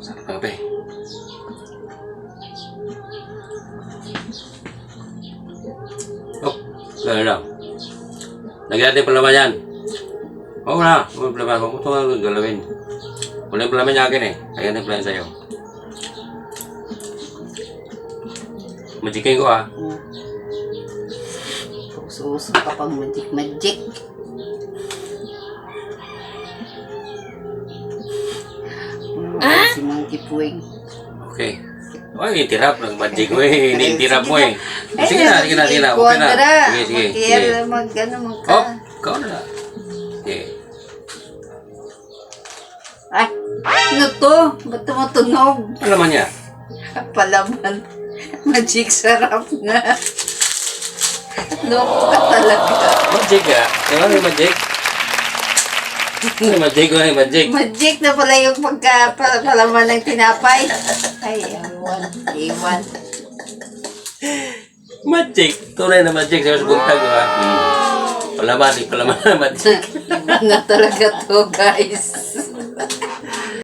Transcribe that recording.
Sarap ng kape. Oh, gano'n lang. Lagyan natin palaman yan. Oo na, huwag palaman. Huwag mo ito galawin. Wala yung palaman niya akin eh. Kaya natin palaman sa'yo. Magikin ko ah. Uso-uso kapag magic. Si Monkey Puwing. Okay. Ay, tirap ng magic mo eh. Iniintirap mo eh. Sige na. Okay na. Sige. Oh, ikaw na. Sige. Ay, ano to? Ba't tumutunog? Ano naman niya? Palaman. Magic sarap nga. Loko ka talaga. Magic ah. Ano yung magic? Magic. Magic na pala yung palaman ng tinapay. Ay, ewan. Magic. Tunay na magic. Sa buntag ah. Palaman na magic. Iba na talaga to, guys.